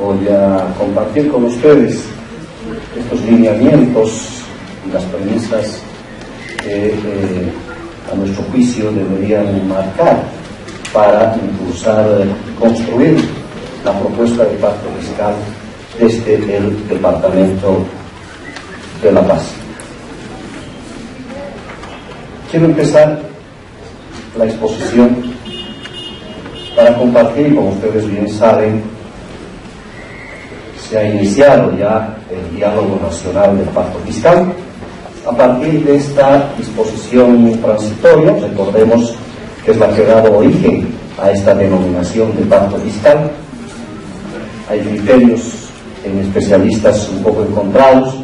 voy a compartir con ustedes estos lineamientos y las premisas que a nuestro juicio deberían marcar para impulsar y construir la propuesta de pacto fiscal desde el Departamento de La Paz. Quiero empezar la exposición para compartir, como ustedes bien saben, se ha iniciado ya el diálogo nacional del pacto fiscal. A partir de esta disposición transitoria, recordemos que es la que ha dado origen a esta denominación de pacto fiscal. Hay criterios en especialistas un poco encontrados.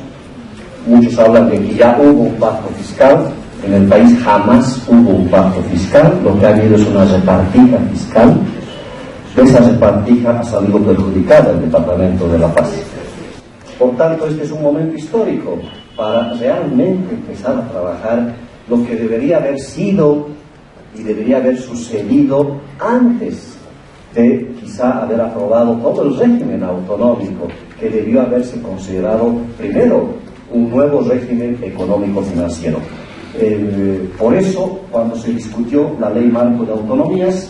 Muchos hablan de que ya hubo un pacto fiscal. En el país jamás hubo un pacto fiscal. Lo que ha habido es una repartija fiscal. De esa repartija ha salido perjudicada el Departamento de La Paz. Por tanto, este es un momento histórico para realmente empezar a trabajar lo que debería haber sido y debería haber sucedido antes de quizá haber aprobado todo el régimen autonómico que debió haberse considerado primero un nuevo régimen económico-financiero. Por eso, cuando se discutió la Ley Marco de Autonomías,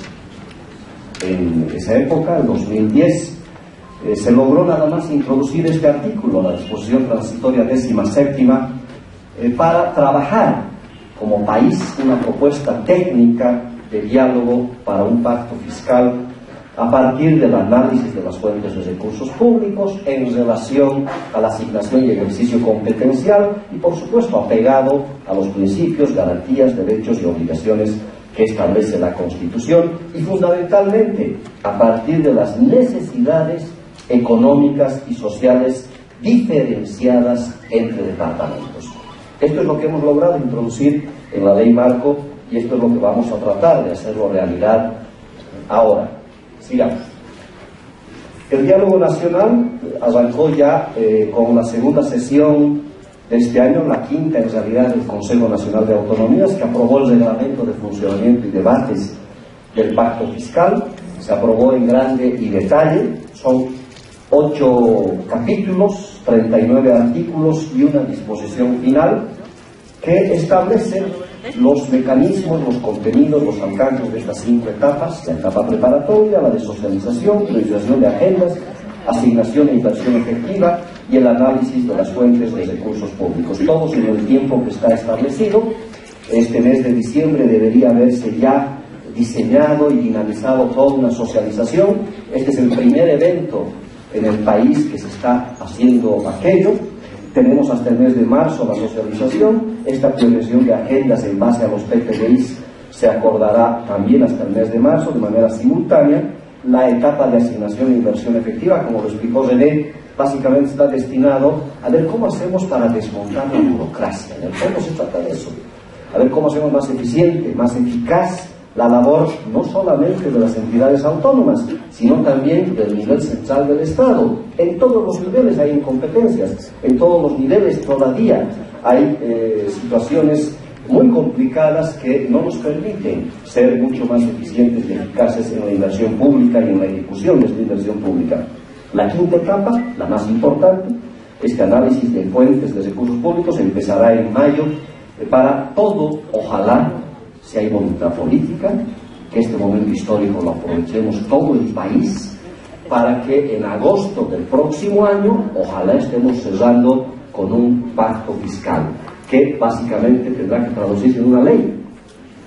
en esa época, en 2010, se logró nada más introducir este artículo, la disposición transitoria 17ª, para trabajar como país una propuesta técnica de diálogo para un pacto fiscal a partir del análisis de las fuentes de recursos públicos en relación a la asignación y ejercicio competencial y, por supuesto, apegado a los principios, garantías, derechos y obligaciones que establece la Constitución y, fundamentalmente, a partir de las necesidades económicas y sociales diferenciadas entre departamentos. Esto es lo que hemos logrado introducir en la Ley Marco y esto es lo que vamos a tratar de hacerlo realidad ahora. Sigamos. El diálogo nacional arrancó ya con la segunda sesión de este año, la quinta en realidad del Consejo Nacional de Autonomías, que aprobó el reglamento de funcionamiento y debates del pacto fiscal. Se aprobó en grande y detalle. Son 8 capítulos, 39 artículos y una disposición final que establece los mecanismos, los contenidos, los alcances de estas 5 etapas: la etapa preparatoria, la de socialización, priorización de agendas, asignación e inversión efectiva y el análisis de las fuentes de recursos públicos. Todos en el tiempo que está establecido. Este mes de diciembre debería haberse ya diseñado y dinamizado toda una socialización. Este es el primer evento en el país que se está haciendo aquello. Tenemos hasta el mes de marzo la socialización. Esta priorización de agendas en base a los PPDIs se acordará también hasta el mes de marzo de manera simultánea. La etapa de asignación e inversión efectiva, como lo explicó René, básicamente está destinado a ver cómo hacemos para desmontar la burocracia. En el fondo se trata de eso. A ver cómo hacemos más eficiente, más eficaz la labor no solamente de las entidades autónomas, sino también del nivel central del Estado. En todos los niveles hay incompetencias, en todos los niveles todavía hay situaciones muy complicadas que no nos permiten ser mucho más eficientes y eficaces en la inversión pública y en la ejecución de esta inversión pública. La quinta etapa, la más importante, este análisis de fuentes de recursos públicos, empezará en mayo. Para todo, ojalá, si hay voluntad política, que este momento histórico lo aprovechemos todo el país, para que en agosto del próximo año, ojalá estemos cerrando con un pacto fiscal, que básicamente tendrá que traducirse en una ley,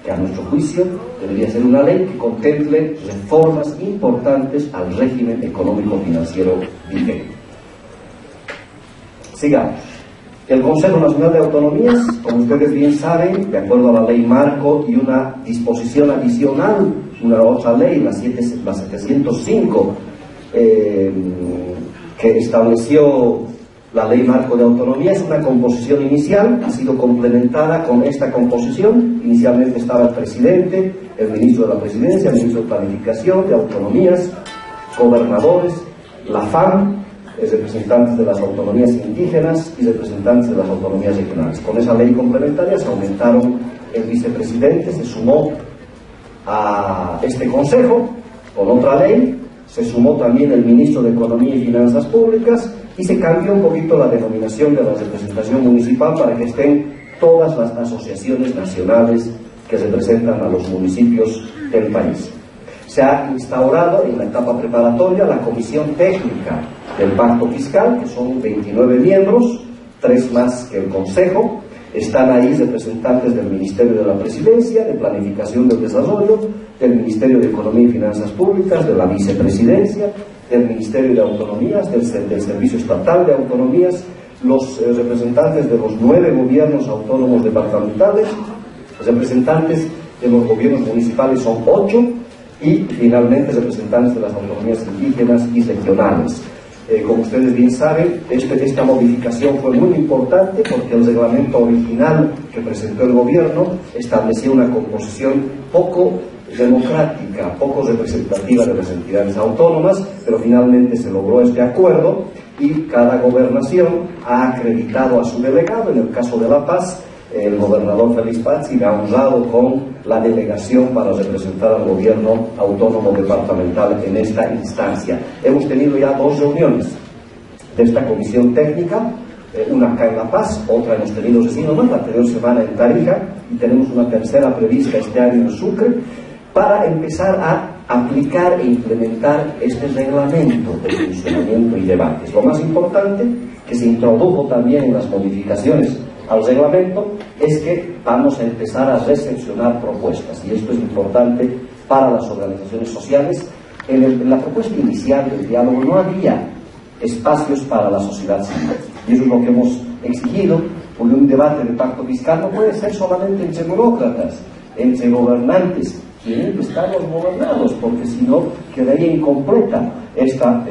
que a nuestro juicio debería ser una ley que contemple reformas importantes al régimen económico-financiero vigente. Sigamos. El Consejo Nacional de Autonomías, como ustedes bien saben, de acuerdo a la Ley Marco y una disposición adicional, una otra ley, la 705, que estableció la Ley Marco de Autonomía, es una composición inicial, ha sido complementada con esta composición. Inicialmente estaba el presidente, el ministro de la Presidencia, el ministro de Planificación, de Autonomías, gobernadores, la FAM, representantes de las autonomías indígenas y representantes de las autonomías regionales. Con esa ley complementaria se aumentaron el vicepresidente, se sumó a este consejo con otra ley se sumó también el ministro de Economía y Finanzas Públicas y se cambió un poquito la denominación de la representación municipal para que estén todas las asociaciones nacionales que representan a los municipios del país. Se ha instaurado en la etapa preparatoria la Comisión Técnica del Pacto Fiscal, que son 29 miembros, 3 más que el Consejo. Están ahí representantes del Ministerio de la Presidencia, de Planificación del Desarrollo, del Ministerio de Economía y Finanzas Públicas, de la Vicepresidencia, del Ministerio de Autonomías, del Servicio Estatal de Autonomías, los representantes de los 9 gobiernos autónomos departamentales, los representantes de los gobiernos municipales son 8 y finalmente representantes de las autonomías indígenas y regionales. Como ustedes bien saben, esta modificación fue muy importante porque el reglamento original que presentó el gobierno establecía una composición poco democrática, poco representativa de las entidades autónomas, pero finalmente se logró este acuerdo y cada gobernación ha acreditado a su delegado. En el caso de La Paz, el gobernador Félix Pazzi ha honrado con la delegación para representar al gobierno autónomo departamental en esta instancia. Hemos tenido ya 2 reuniones de esta comisión técnica, una acá en La Paz, otra hemos tenido recién la anterior semana en Tarija, y tenemos una tercera prevista este año en Sucre, para empezar a aplicar e implementar este reglamento de funcionamiento y debates. Lo más importante que se introdujo también en las modificaciones al reglamento es que vamos a empezar a recepcionar propuestas, y esto es importante para las organizaciones sociales. En la propuesta inicial del diálogo no había espacios para la sociedad civil, y eso es lo que hemos exigido, porque un debate de pacto fiscal no puede ser solamente entre burócratas, entre gobernantes. Tienen que estar los gobernados, porque si no quedaría incompleta esta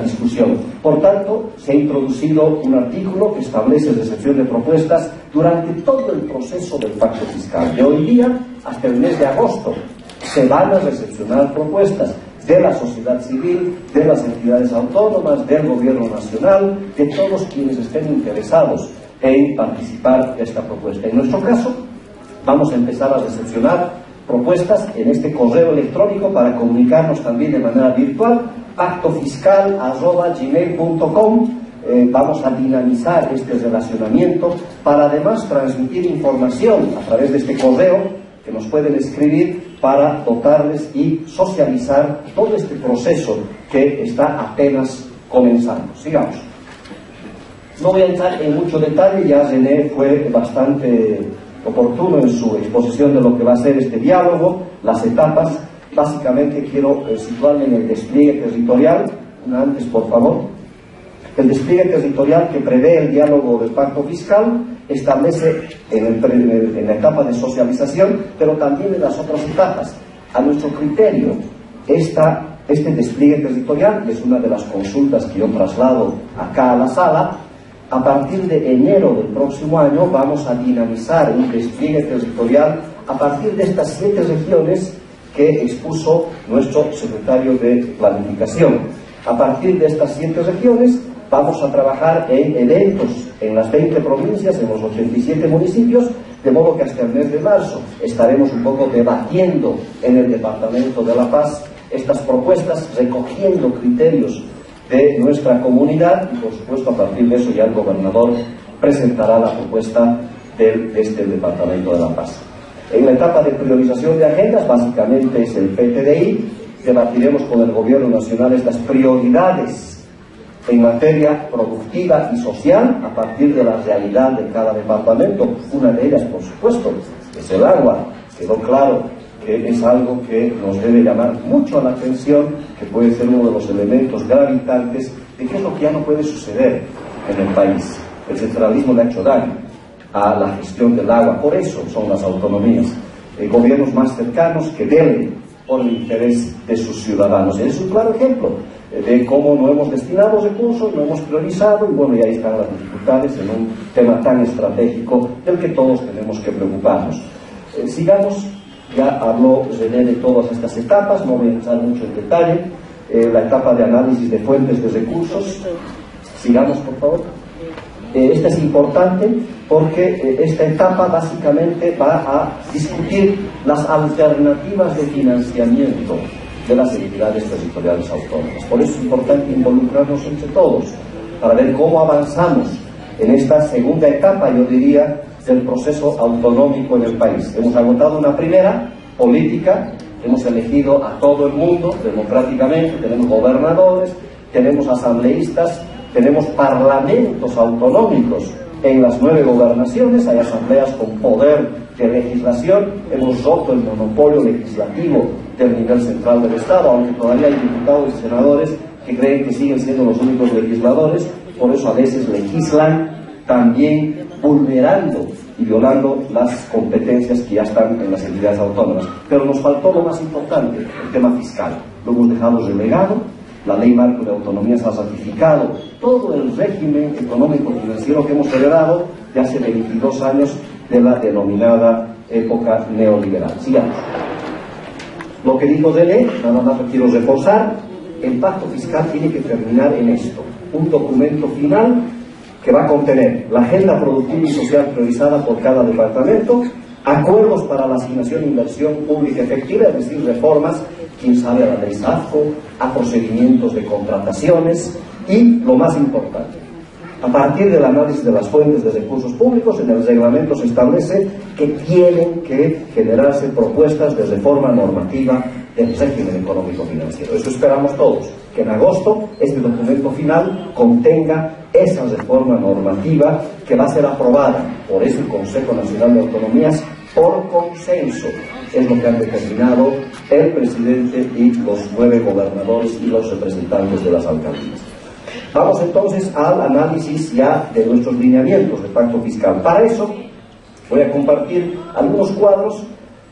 discusión. Por tanto, se ha introducido un artículo que establece recepción de propuestas durante todo el proceso del pacto fiscal. De hoy día hasta el mes de agosto se van a recepcionar propuestas de la sociedad civil, de las entidades autónomas, del gobierno nacional, de todos quienes estén interesados en participar de esta propuesta. En nuestro caso, vamos a empezar a recepcionar propuestas en este correo electrónico para comunicarnos también de manera virtual, pactofiscal@gmail.com. Vamos a dinamizar este relacionamiento para además transmitir información a través de este correo que nos pueden escribir para dotarles y socializar todo este proceso que está apenas comenzando. Sigamos. No voy a entrar en mucho detalle, ya René fue bastante oportuno en su exposición de lo que va a ser este diálogo, las etapas. Básicamente quiero situarme en el despliegue territorial. Una antes, por favor. El despliegue territorial que prevé el diálogo del pacto fiscal establece en la etapa de socialización, pero también en las otras etapas. A nuestro criterio, este despliegue territorial, que es una de las consultas que yo traslado acá a la sala, a partir de enero del próximo año vamos a dinamizar un despliegue territorial a partir de estas 7 regiones que expuso nuestro secretario de Planificación. A partir de estas 7 regiones vamos a trabajar en eventos en las 20 provincias, en los 87 municipios, de modo que hasta el mes de marzo estaremos un poco debatiendo en el departamento de La Paz estas propuestas, recogiendo criterios de nuestra comunidad, y por supuesto a partir de eso ya el gobernador presentará la propuesta de este departamento de La Paz. En la etapa de priorización de agendas, básicamente es el PTDI, debatiremos con el gobierno nacional estas prioridades en materia productiva y social a partir de la realidad de cada departamento. Una de ellas, por supuesto, es el agua. Quedó claro que es algo que nos debe llamar mucho la atención, que puede ser uno de los elementos gravitantes de qué es lo que ya no puede suceder en el país. El centralismo le ha hecho daño a la gestión del agua, por eso son las autonomías, gobiernos más cercanos que velen por el interés de sus ciudadanos. Es un claro ejemplo de cómo no hemos destinado recursos, no hemos priorizado, y bueno, y ahí están las dificultades en un tema tan estratégico del que todos tenemos que preocuparnos. Sigamos. Ya habló René de todas estas etapas, no voy a entrar mucho en detalle. La etapa de análisis de fuentes de recursos. Sigamos, por favor. Esta es importante porque esta etapa básicamente va a discutir las alternativas de financiamiento de las entidades territoriales autónomas. Por eso es importante involucrarnos entre todos, para ver cómo avanzamos en esta segunda etapa, yo diría, del proceso autonómico en el país. Hemos agotado una primera política, hemos elegido a todo el mundo democráticamente, tenemos gobernadores, tenemos asambleístas, tenemos parlamentos autonómicos en las 9 gobernaciones, hay asambleas con poder de legislación, hemos roto el monopolio legislativo del nivel central del Estado, aunque todavía hay diputados y senadores que creen que siguen siendo los únicos legisladores, por eso a veces legislan también vulnerando y violando las competencias que ya están en las entidades autónomas. Pero nos faltó lo más importante, el tema fiscal. Lo hemos dejado relegado, la Ley Marco de Autonomías ha ratificado todo el régimen económico-financiero que hemos heredado de hace 22 años de la denominada época neoliberal. Sigamos. Lo que dijo René, nada más lo quiero reforzar, el pacto fiscal tiene que terminar en esto, un documento final que va a contener la agenda productiva y social priorizada por cada departamento, acuerdos para la asignación e inversión pública efectiva, es decir, reformas, quién sabe, a la ley SAFCO, a procedimientos de contrataciones y, lo más importante, a partir del análisis de las fuentes de recursos públicos, en el reglamento se establece que tienen que generarse propuestas de reforma normativa del régimen económico-financiero. Eso esperamos todos, que en agosto este documento final contenga esa reforma normativa que va a ser aprobada por ese Consejo Nacional de Autonomías por consenso. Es lo que han determinado el presidente y los 9 gobernadores y los representantes de las alcaldías. Vamos entonces al análisis ya de nuestros lineamientos de pacto fiscal. Para eso voy a compartir algunos cuadros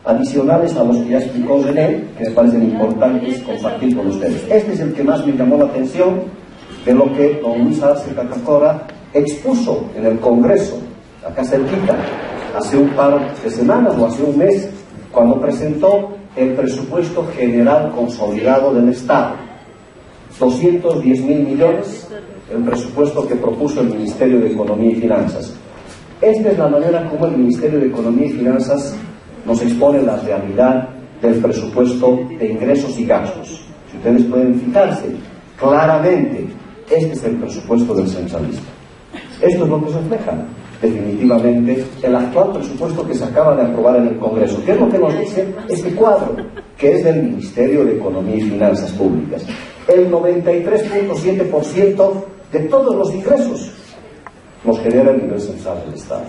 adicionales a los que ya explicó René, que me parecen importantes compartir con ustedes. Este es el que más me llamó la atención de lo que don Luis Arce Catacora expuso en el Congreso, acá cerquita, hace un par de semanas o hace un mes, cuando presentó el presupuesto general consolidado del Estado. 210.000 millones, el presupuesto que propuso el Ministerio de Economía y Finanzas. Esta es la manera como el Ministerio de Economía y Finanzas nos expone la realidad del presupuesto de ingresos y gastos. Si ustedes pueden fijarse, claramente, este es el presupuesto del centralismo. Esto es lo que refleja definitivamente el actual presupuesto que se acaba de aprobar en el Congreso. ¿Qué es lo que nos dice este cuadro? Que es del Ministerio de Economía y Finanzas Públicas. El 93.7% de todos los ingresos los genera el nivel central del Estado,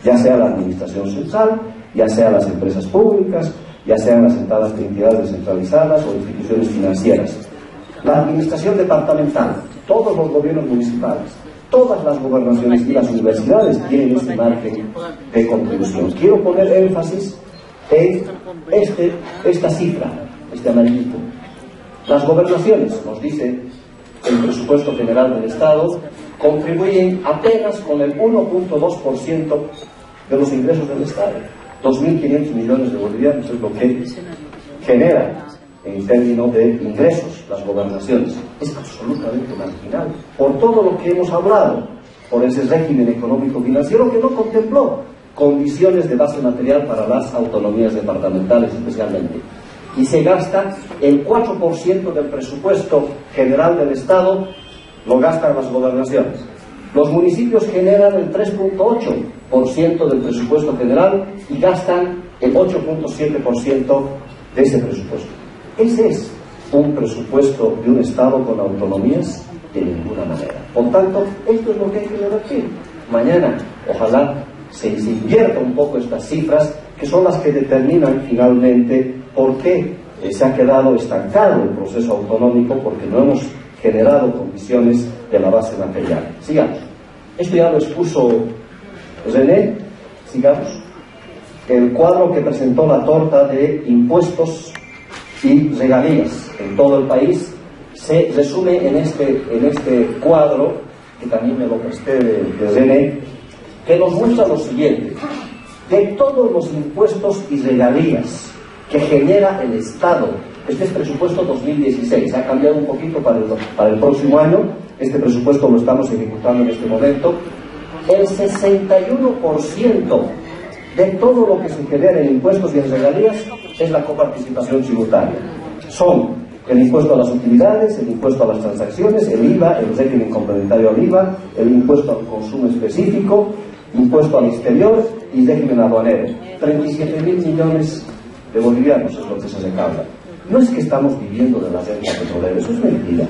ya sea la administración central, ya sea las empresas públicas, ya sean las entidades descentralizadas o instituciones financieras. La administración departamental, todos los gobiernos municipales, todas las gobernaciones y las universidades tienen este margen de contribución. Quiero poner énfasis en esta cifra, este amarillito. Las gobernaciones, nos dice el presupuesto general del Estado, contribuyen apenas con el 1.2% de los ingresos del Estado. 2.500 millones de bolivianos es lo que genera en términos de ingresos las gobernaciones. Es absolutamente marginal, por todo lo que hemos hablado, por ese régimen económico financiero que no contempló condiciones de base material para las autonomías departamentales especialmente. Y se gasta el 4% del presupuesto general del Estado, lo gastan las gobernaciones. Los municipios generan el 3.8% del presupuesto general y gastan el 8.7% de ese presupuesto. Ese es un presupuesto de un Estado con autonomías de ninguna manera. Por tanto, esto es lo que hay que revertir. Mañana, ojalá se invierta un poco estas cifras, que son las que determinan finalmente por qué se ha quedado estancado el proceso autonómico, porque no hemos generado condiciones de la base material. Sigamos. Esto ya lo expuso René. Sigamos. El cuadro que presentó la torta de impuestos y regalías en todo el país se resume en este cuadro, que también me lo presté de René, que nos muestra lo siguiente: de todos los impuestos y regalías que genera el Estado, este es presupuesto 2016, ha cambiado un poquito para el próximo año, este presupuesto lo estamos ejecutando en este momento, el 61% de todo lo que se genera en impuestos y en regalías es la coparticipación tributaria. Son El impuesto a las utilidades, el impuesto a las transacciones, el IVA, el régimen complementario al IVA, el impuesto al consumo específico, impuesto al exterior y régimen aduanero. 37.000 millones de bolivianos es lo que se recauda. No es que estamos viviendo de la renta petrolera, eso es mentira.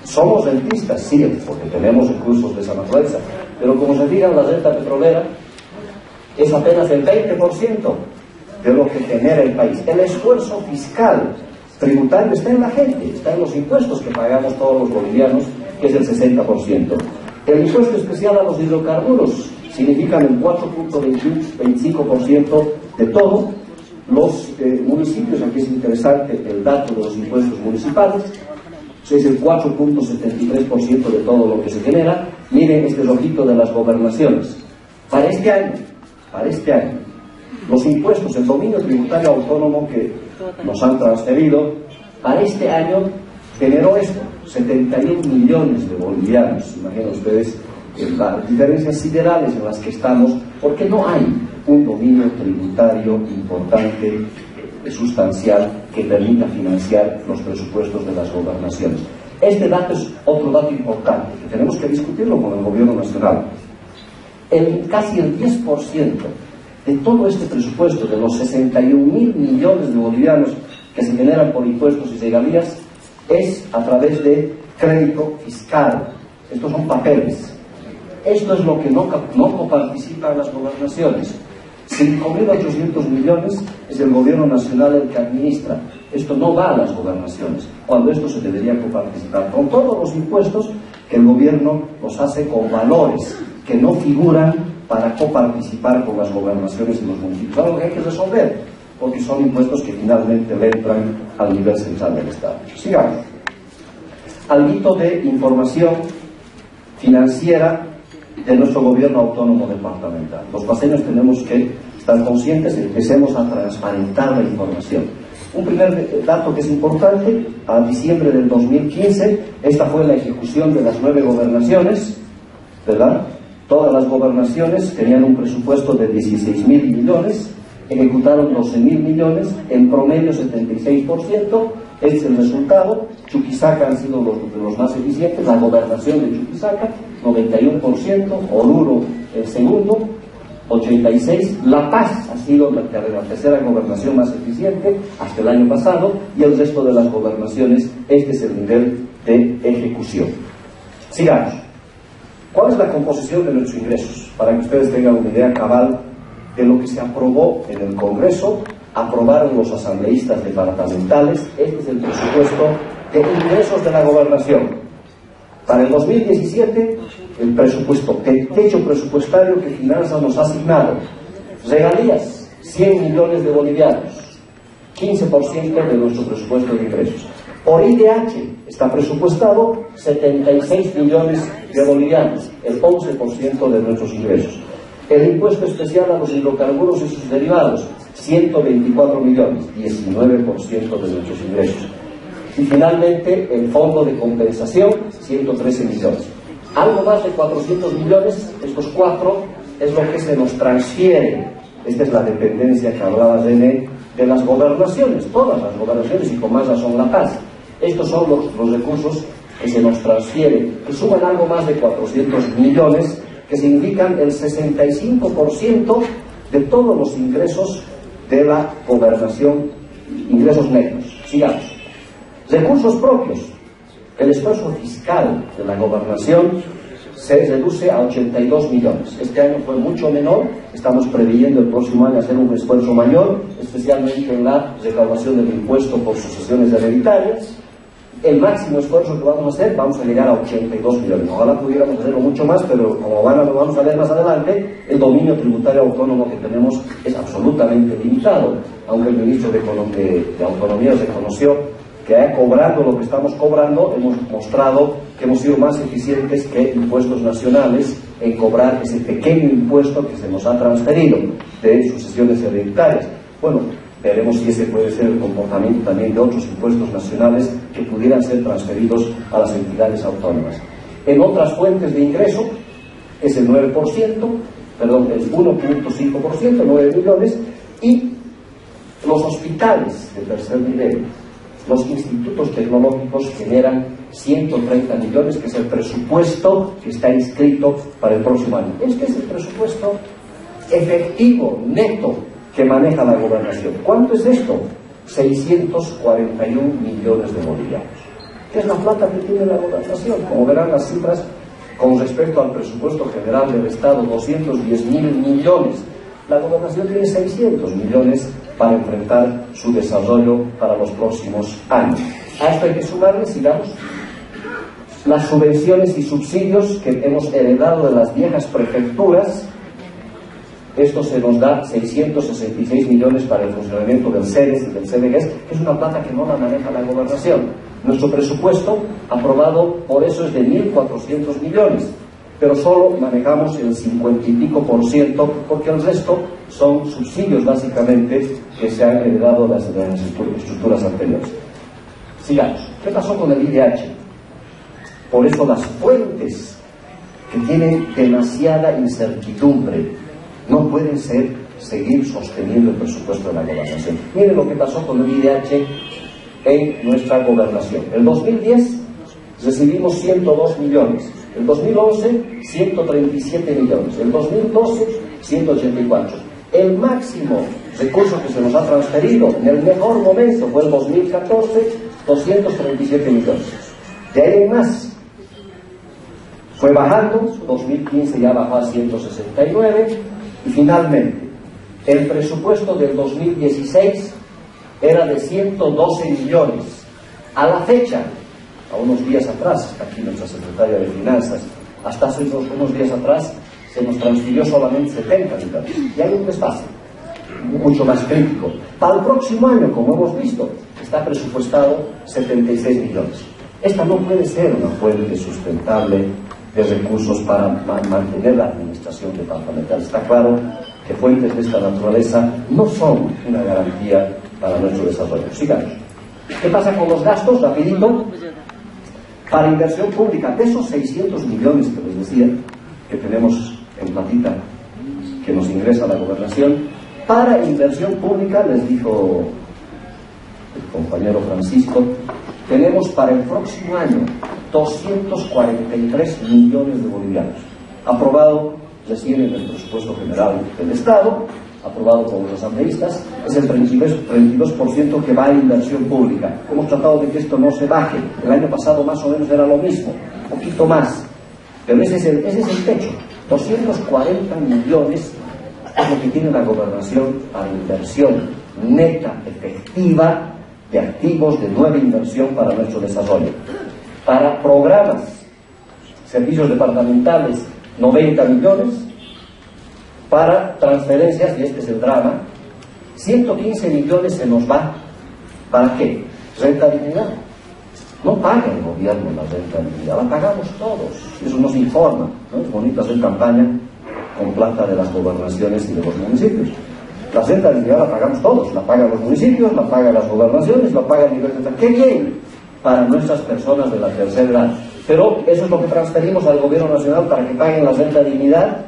Somos rentistas, sí, porque tenemos recursos de esa naturaleza, pero como se diga, la renta petrolera es apenas el 20% de lo que genera el país. El esfuerzo fiscal tributario está en la gente, está en los impuestos que pagamos todos los bolivianos, que es el 60%. El impuesto especial a los hidrocarburos significa el 4.25% de todos los municipios. Aquí es interesante el dato de los impuestos municipales, es el 4.73% de todo lo que se genera. Miren este rojito de las gobernaciones. Para este año, los impuestos, el dominio tributario autónomo que nos han transferido, para este año generó esto, 71 millones de bolivianos. Imaginen ustedes las diferencias siderales en las que estamos, porque no hay un dominio tributario importante, sustancial, que permita financiar los presupuestos de las gobernaciones. Este dato es otro dato importante, que tenemos que discutirlo con el gobierno nacional. Casi el 10% de todo este presupuesto, de los 61.000 millones de bolivianos que se generan por impuestos y regalías, es a través de crédito fiscal. Estos son papeles. Esto es lo que no coparticipan las gobernaciones. 5.800 millones es el gobierno nacional el que administra. Esto no va a las gobernaciones, cuando esto se debería coparticipar con todos los impuestos que el gobierno los hace con valores que no figuran para coparticipar con las gobernaciones y los municipios. Algo que hay que resolver, porque son impuestos que finalmente le entran al nivel central del Estado. Sigamos. Algo de información financiera de nuestro gobierno autónomo departamental. Los paseños tenemos que estar conscientes y empecemos a transparentar la información. Un primer dato que es importante: a diciembre del 2015, esta fue la ejecución de las 9 gobernaciones, ¿verdad? Todas las gobernaciones tenían un presupuesto de 16.000 millones, ejecutaron 12.000 millones, en promedio 76%, este es el resultado. Chuquisaca han sido los más eficientes, la gobernación de Chuquisaca, 91%, Oruro el segundo, 86%, La Paz ha sido la tercera gobernación más eficiente hasta el año pasado, y el resto de las gobernaciones, este es el nivel de ejecución. Sigamos. ¿Cuál es la composición de nuestros ingresos? Para que ustedes tengan una idea cabal de lo que se aprobó en el Congreso, aprobaron los asambleístas departamentales. Este es el presupuesto de ingresos de la gobernación. Para el 2017, el presupuesto, el techo presupuestario que Finanzas nos ha asignado: regalías, 100 millones de bolivianos, 15% de nuestro presupuesto de ingresos. Por IDH está presupuestado 76 millones de bolivianos, el 11% de nuestros ingresos. El impuesto especial a los hidrocarburos y sus derivados, 124 millones, 19% de nuestros ingresos. Y finalmente, el fondo de compensación, 113 millones. Algo más de 400 millones, estos 4, es lo que se nos transfiere. Esta es la dependencia que hablaba René, de las gobernaciones, todas las gobernaciones, y con más razón La Paz. Estos son los recursos que se nos transfieren, que suman algo más de 400 millones, que significan el 65% de todos los ingresos de la gobernación, ingresos netos. Sigamos. Recursos propios. El esfuerzo fiscal de la gobernación se reduce a 82 millones. Este año fue mucho menor, estamos preveyendo el próximo año hacer un esfuerzo mayor, especialmente en la recaudación del impuesto por sucesiones hereditarias. El máximo esfuerzo que vamos a hacer, vamos a llegar a 82 millones. Ojalá pudiéramos hacerlo mucho más, pero como lo vamos a ver más adelante, el dominio tributario autónomo que tenemos es absolutamente limitado. Aunque el ministro de Autonomía reconoció que cobrando lo que estamos cobrando, hemos mostrado que hemos sido más eficientes que impuestos nacionales en cobrar ese pequeño impuesto que se nos ha transferido de sucesiones hereditarias. Bueno, veremos si ese puede ser el comportamiento también de otros impuestos nacionales que pudieran ser transferidos a las entidades autónomas. En otras fuentes de ingreso es el 9%, perdón, el 1.5%, 9 millones, y los hospitales de tercer nivel, los institutos tecnológicos generan 130 millones, que es el presupuesto que está inscrito para el próximo año. Este es el presupuesto efectivo, neto, que maneja la gobernación. ¿Cuánto es esto? 641 millones de bolivianos. ¿Qué es la plata que tiene la gobernación? Como verán las cifras, con respecto al presupuesto general del Estado, 210.000 millones. La gobernación tiene 600 millones para enfrentar su desarrollo para los próximos años. A esto hay que sumarle, sigamos, las subvenciones y subsidios que hemos heredado de las viejas prefecturas. Esto se nos da 666 millones para el funcionamiento del CEDES y del CDGES, que es una plata que no la maneja la gobernación. Nuestro presupuesto aprobado por eso es de 1.400 millones, pero solo manejamos el 50 y pico %, porque el resto son subsidios básicamente que se han heredado de las estructuras anteriores. Sigamos. ¿Qué pasó con el IDH? Por eso las fuentes que tienen demasiada incertidumbre no pueden seguir sosteniendo el presupuesto de la gobernación. Miren lo que pasó con el IDH en nuestra gobernación. En 2010 recibimos 102 millones, en 2011 137 millones, en 2012 184. El máximo recurso que se nos ha transferido en el mejor momento fue el 2014, 237 millones. De ahí en más fue bajando, 2015 ya bajó a 169, y finalmente el presupuesto del 2016 era de 112 millones. A la fecha, a unos días atrás, está aquí nuestra secretaria de Finanzas, hasta hace unos días atrás se nos transfirió solamente 70 millones. Y hay un desfase mucho más crítico. Para el próximo año, como hemos visto, está presupuestado 76 millones. Esta no puede ser una fuente sustentable de recursos para mantener la administración departamental. Está claro que fuentes de esta naturaleza no son una garantía para nuestro desarrollo. Sigamos. ¿Qué pasa con los gastos? Rapidito. Para inversión pública, de esos 600 millones que les decía, que tenemos en platita, que nos ingresa la gobernación, para inversión pública, les dijo el compañero Francisco, tenemos para el próximo año 243 millones de bolivianos, aprobado recién en el presupuesto general del Estado, aprobado por los asambleístas, es el 32% que va a inversión pública. Hemos tratado de que esto no se baje. El año pasado más o menos era lo mismo, un poquito más, pero ese es el techo. 240 millones es lo que tiene la gobernación para inversión neta, efectiva, de activos, de nueva inversión para nuestro desarrollo. Para programas, servicios departamentales, 90 millones. Para transferencias, y este es el drama, 115 millones se nos va. ¿Para qué? Rentabilidad. No paga el gobierno la rentabilidad, la pagamos todos. Eso nos informa, ¿no? Es bonito hacer campaña con plata de las gobernaciones y de los municipios. La rentabilidad la pagamos todos, la pagan los municipios, la pagan las gobernaciones, la pagan el nivel de... ¿Qué bien? Para nuestras personas de la tercera edad. Pero eso es lo que transferimos al gobierno nacional para que paguen la renta dignidad,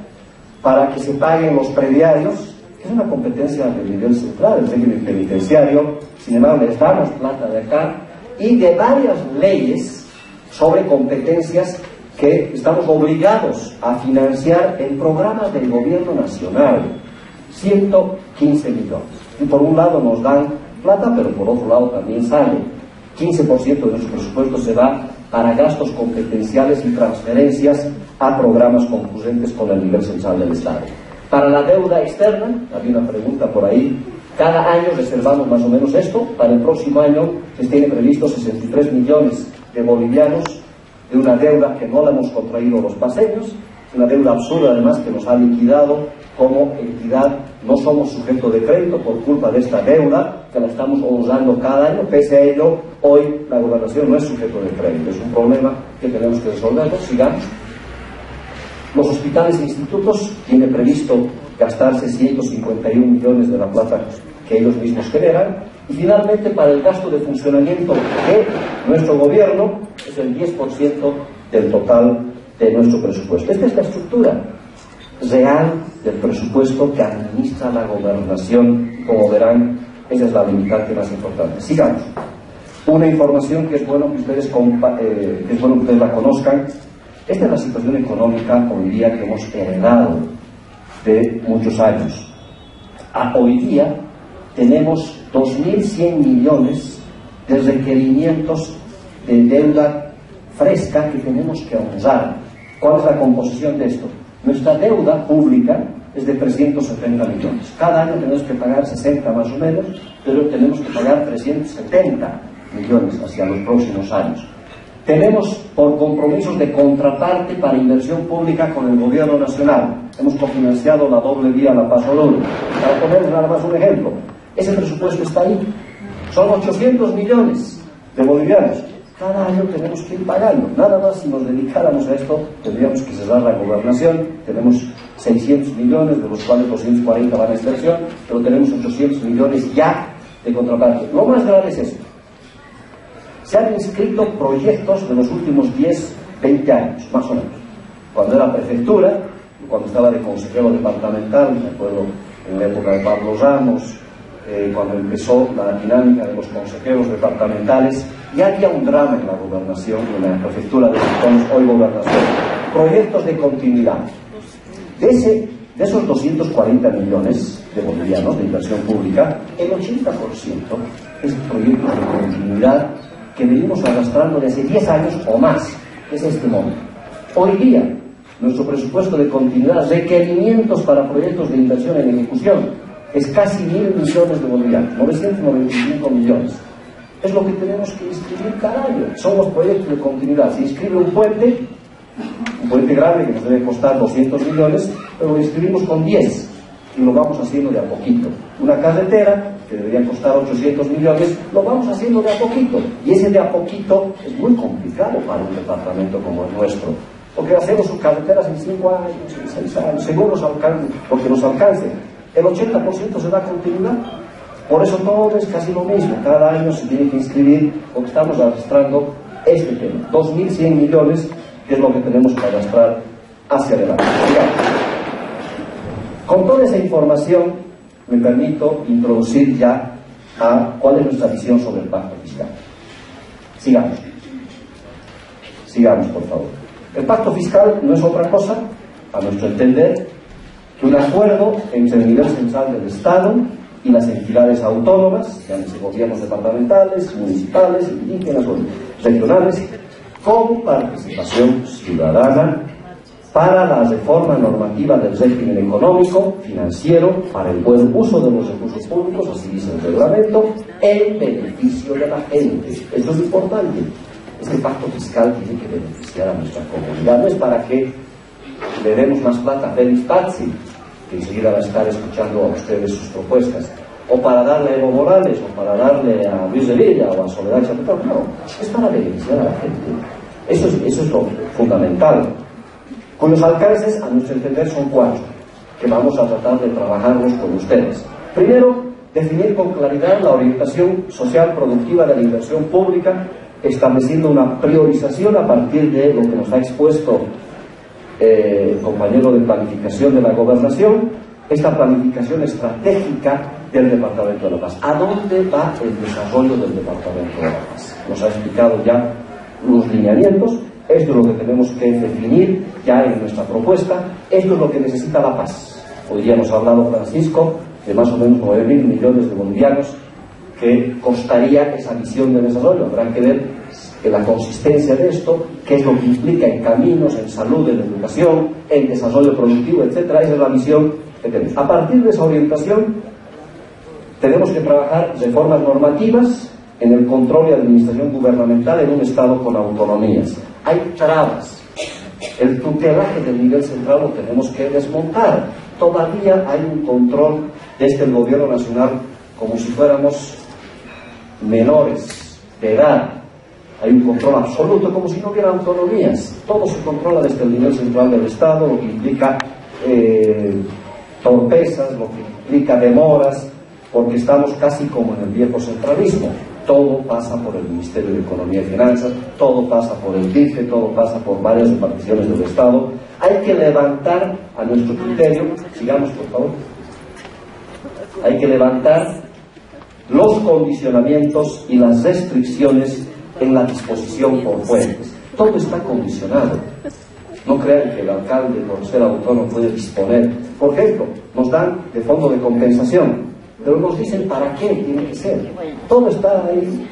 para que se paguen los prediarios, que es una competencia del nivel central, del régimen penitenciario. Sin embargo, les damos plata de acá, y de varias leyes sobre competencias que estamos obligados a financiar en programas del gobierno nacional. 115 millones. Y por un lado nos dan plata, pero por otro lado también sale. 15% de nuestro presupuesto se va para gastos competenciales y transferencias a programas concurrentes con el nivel central del Estado. Para la deuda externa, había una pregunta por ahí, cada año reservamos más o menos esto. Para el próximo año se tiene previsto 63 millones de bolivianos de una deuda que no la hemos contraído los paseños, una deuda absurda además que nos ha liquidado como entidad. No somos sujeto de crédito por culpa de esta deuda que la estamos honrando cada año. Pese a ello, hoy la gobernación no es sujeto de crédito. Es un problema que tenemos que resolver. Sigamos. Los hospitales e institutos tienen previsto gastarse 151 millones de la plata que ellos mismos generan. Y finalmente, para el gasto de funcionamiento de nuestro gobierno, es el 10% del total de nuestro presupuesto. Esta es la estructura real del presupuesto que administra la gobernación. Como verán, esa es la limitante más importante. Sigamos. Una información que es bueno que ustedes la conozcan. Esta es la situación económica hoy día que hemos heredado de muchos años. Hoy día tenemos 2.100 millones de requerimientos de deuda fresca que tenemos que honrar. ¿Cuál es la composición de esto? Nuestra deuda pública es de 370 millones. Cada año tenemos que pagar 60 más o menos, pero tenemos que pagar 370 millones hacia los próximos años. Tenemos por compromisos de contraparte para inversión pública con el gobierno nacional. Hemos cofinanciado la doble vía La Paz-Oruro. Para poner nada más un ejemplo, ese presupuesto está ahí. Son 800 millones de bolivianos. Cada año tenemos que ir pagando. Nada más si nos dedicáramos a esto, tendríamos que cerrar la gobernación. Tenemos 600 millones, de los cuales 240 van a inversión, pero tenemos 800 millones ya de contraparte. Lo más grave es esto. Se han inscrito proyectos de los últimos 10, 20 años, más o menos. Cuando era prefectura, cuando estaba de consejero departamental, me acuerdo en la época de Pablo Ramos, cuando empezó la dinámica de los consejeros departamentales, ya había un drama en la gobernación, en la prefectura de entonces, hoy gobernación. Proyectos de continuidad. De esos 240 millones de bolivianos de inversión pública, el 80% es proyectos de continuidad que venimos arrastrando desde 10 años o más, es este momento. Hoy día, nuestro presupuesto de continuidad, requerimientos para proyectos de inversión en ejecución, es casi 1.000 millones de bolivianos, 995 millones. Es lo que tenemos que inscribir cada año. Son los proyectos de continuidad. Se inscribe un puente grande que nos debe costar 200 millones, pero lo inscribimos con 10 y lo vamos haciendo de a poquito. Una carretera que debería costar 800 millones, lo vamos haciendo de a poquito. Y ese de a poquito es muy complicado para un departamento como el nuestro, porque hacemos sus carreteras en 5 años, en 6 años, según porque nos alcance. El 80% se da continuidad. Por eso todo es casi lo mismo. Cada año se tiene que inscribir, porque estamos arrastrando este tema. 2.100 millones, que es lo que tenemos que arrastrar hacia adelante. Con toda esa información, me permito introducir ya a cuál es nuestra visión sobre el pacto fiscal. Sigamos, por favor. El pacto fiscal no es otra cosa, a nuestro entender, que un acuerdo entre el nivel central del Estado y las entidades autónomas, llámese gobiernos departamentales, municipales, indígenas o regionales, con participación ciudadana para la reforma normativa del régimen económico, financiero, para el buen uso de los recursos públicos, así dice el reglamento, en beneficio de la gente. Esto es importante. Este pacto fiscal tiene que beneficiar a nuestra comunidad. No es para que le demos más plata a Félix Pazzi, que enseguida va a estar escuchando a ustedes sus propuestas, o para darle a Evo Morales, o para darle a Luis de Villa, o a Soledad Chapetón. No, es para beneficiar a la gente. Eso es lo fundamental. Cuyos alcances, a nuestro entender, son 4, que vamos a tratar de trabajarlos con ustedes. Primero, definir con claridad la orientación social productiva de la inversión pública, estableciendo una priorización a partir de lo que nos ha expuesto el compañero de planificación de la gobernación, esta planificación estratégica del Departamento de La Paz. ¿A dónde va el desarrollo del Departamento de La Paz? Nos ha explicado ya los lineamientos. Esto es lo que tenemos que definir ya en nuestra propuesta. Esto es lo que necesita La Paz. Hoy día nos ha hablado Francisco de más o menos 9.000 millones de bolivianos que costaría esa visión de desarrollo. Habrá que ver la consistencia de esto, qué es lo que implica en caminos, en salud, en educación, en desarrollo productivo, etcétera. Esa es la visión que tenemos. A partir de esa orientación tenemos que trabajar reformas normativas en el control y administración gubernamental en un Estado con autonomías. Hay trabas. El tutelaje del nivel central lo tenemos que desmontar. Todavía hay un control desde el gobierno nacional como si fuéramos menores de edad. Hay un control absoluto, como si no hubiera autonomías. Todo se controla desde el nivel central del Estado, lo que implica torpezas, lo que implica demoras, porque estamos casi como en el viejo centralismo. Todo pasa por el Ministerio de Economía y Finanzas, todo pasa por el DIFE, todo pasa por varias reparticiones del Estado. Hay que levantar a nuestro criterio, sigamos por favor, hay que levantar los condicionamientos y las restricciones en la disposición por fuentes. Todo está condicionado. No crean que el alcalde, por ser autónomo, puede disponer. Por ejemplo, nos dan de fondo de compensación, pero nos dicen para qué tiene que ser. Todo está ahí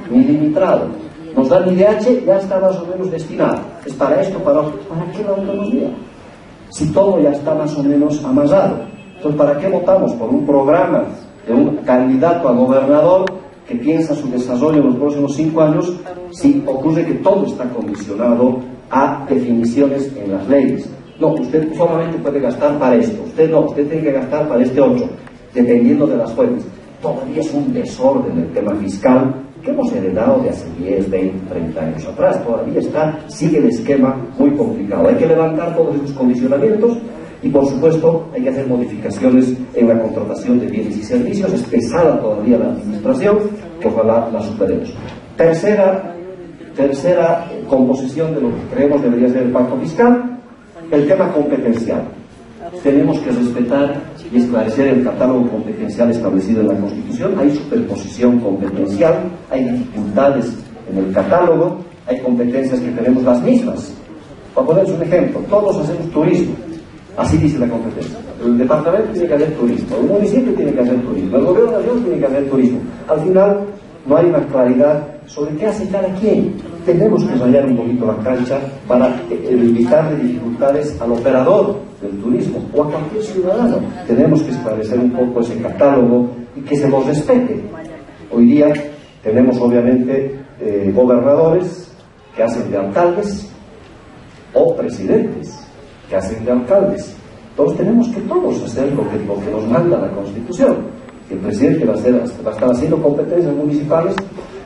milimetrado. Nos dan IDH, ya está más o menos destinado. Es para esto, ¿para qué la autonomía? Si todo ya está más o menos amasado. Entonces, ¿para qué votamos por un programa de un candidato a gobernador que piensa su desarrollo en los próximos 5 años si ocurre que todo está condicionado a definiciones en las leyes? No, usted solamente puede gastar para esto, usted no, usted tiene que gastar para este otro, dependiendo de las fuentes. Todavía es un desorden el tema fiscal que hemos heredado de hace 10, 20, 30 años atrás. Todavía sigue el esquema muy complicado. Hay que levantar todos esos condicionamientos y, por supuesto, hay que hacer modificaciones en la contratación de bienes y servicios. Es pesada todavía la administración, que ojalá la superemos. Tercera composición de lo que creemos debería ser el pacto fiscal, el tema competencial. Tenemos que respetar y esclarecer el catálogo competencial establecido en la Constitución. Hay superposición competencial, hay dificultades en el catálogo, hay competencias que tenemos las mismas. Para ponerles un ejemplo, todos hacemos turismo, así dice la competencia. El departamento tiene que hacer turismo, el municipio tiene que hacer turismo, el gobierno de la región tiene que hacer turismo. Al final no hay una claridad sobre qué hace cada quien. Tenemos que rayar un poquito la cancha para evitarle dificultades al operador del turismo o a cualquier ciudadano. Tenemos que establecer un poco ese catálogo y que se nos respete. Hoy día tenemos obviamente gobernadores que hacen de alcaldes o presidentes que hacen de alcaldes. Entonces tenemos que todos hacer lo que nos manda la Constitución. El presidente va a estar haciendo competencias municipales,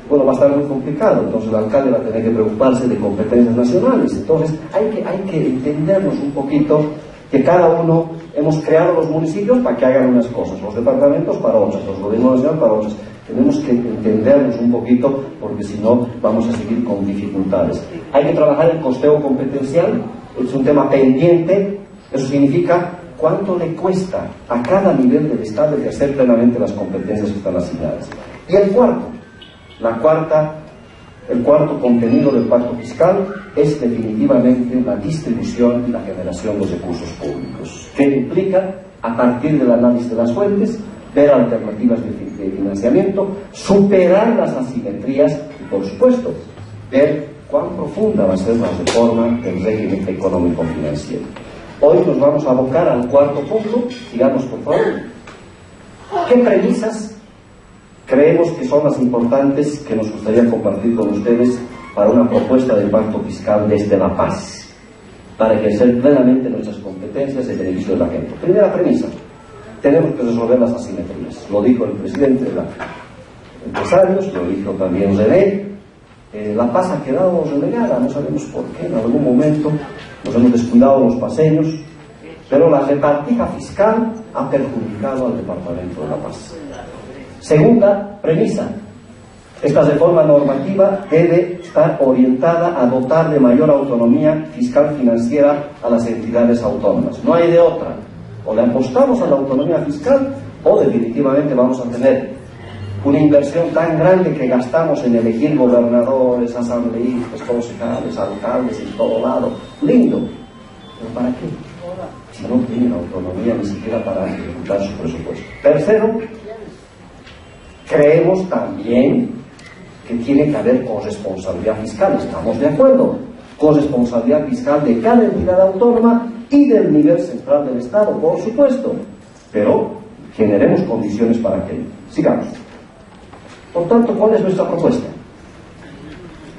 bueno, va a estar muy complicado. Entonces el alcalde va a tener que preocuparse de competencias nacionales. Entonces hay que entendernos un poquito que cada uno hemos creado los municipios para que hagan unas cosas, los departamentos para otras, los gobiernos nacionales para otras. Tenemos que entendernos un poquito porque si no vamos a seguir con dificultades. Hay que trabajar el costeo competencial, es un tema pendiente. Eso significa cuánto le cuesta a cada nivel del Estado ejercer plenamente las competencias que están asignadas. Y el cuarto contenido del pacto fiscal es definitivamente la distribución y la generación de recursos públicos, que implica, a partir del análisis de las fuentes, ver alternativas de financiamiento, superar las asimetrías y, por supuesto, ver cuán profunda va a ser la reforma del régimen económico-financiero. Hoy nos vamos a abocar al cuarto punto. Sigamos, por favor. ¿Qué premisas creemos que son las importantes que nos gustaría compartir con ustedes para una propuesta de pacto fiscal desde la paz, para ejercer plenamente nuestras competencias en beneficio de la gente? Primera premisa: tenemos que resolver las asimetrías. Lo dijo el presidente de los empresarios, lo dijo también René. La paz ha quedado relegada, no sabemos por qué. En algún momento nos hemos descuidado los paseños, pero la repartija fiscal ha perjudicado al Departamento de la Paz. Segunda premisa: esta reforma normativa debe estar orientada a dotar de mayor autonomía fiscal financiera a las entidades autónomas. No hay de otra. O le apostamos a la autonomía fiscal o definitivamente vamos a tener una inversión tan grande que gastamos en elegir gobernadores, asambleístas, concejales, alcaldes en todo lado. Lindo, pero ¿para qué? Si no tienen autonomía ni siquiera para ejecutar su presupuesto. Tercero, creemos también que tiene que haber corresponsabilidad fiscal. Estamos de acuerdo. Corresponsabilidad fiscal de cada entidad autónoma y del nivel central del Estado, por supuesto. Pero generemos condiciones para que sigamos. Por tanto, ¿cuál es nuestra propuesta?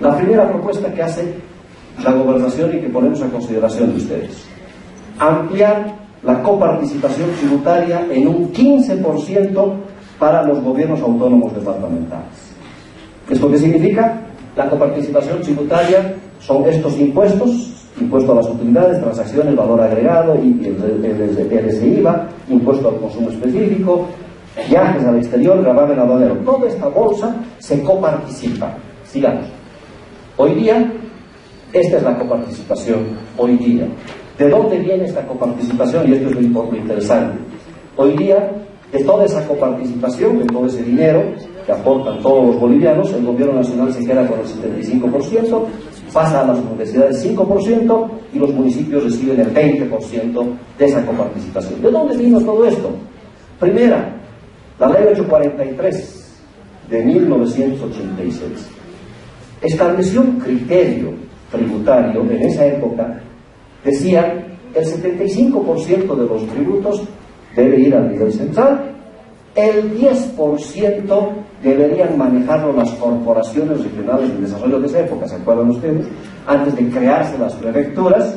La primera propuesta que hace la gobernación y que ponemos a consideración de ustedes: ampliar la coparticipación tributaria en un 15% para los gobiernos autónomos departamentales. ¿Esto qué significa? La coparticipación tributaria son estos impuestos: impuesto a las utilidades, transacciones, valor agregado, y el IVA, impuesto al consumo específico, viajes al exterior, gravamen aduanero. Toda esta bolsa se coparticipa. Sigamos. Hoy día, esta es la coparticipación. Hoy día, ¿de dónde viene esta coparticipación? Y esto es lo interesante. Hoy día De toda esa coparticipación, de todo ese dinero que aportan todos los bolivianos, el gobierno nacional se queda con el 75%, pasa a las universidades 5% y los municipios reciben el 20% de esa coparticipación. ¿De dónde vino todo esto? Primera, la ley 843 de 1986 estableció un criterio tributario. En esa época decía el 75% de los tributos debe ir al nivel central, el 10% deberían manejarlo las corporaciones regionales de desarrollo de esa época. ¿Se acuerdan ustedes? Antes de crearse las prefecturas,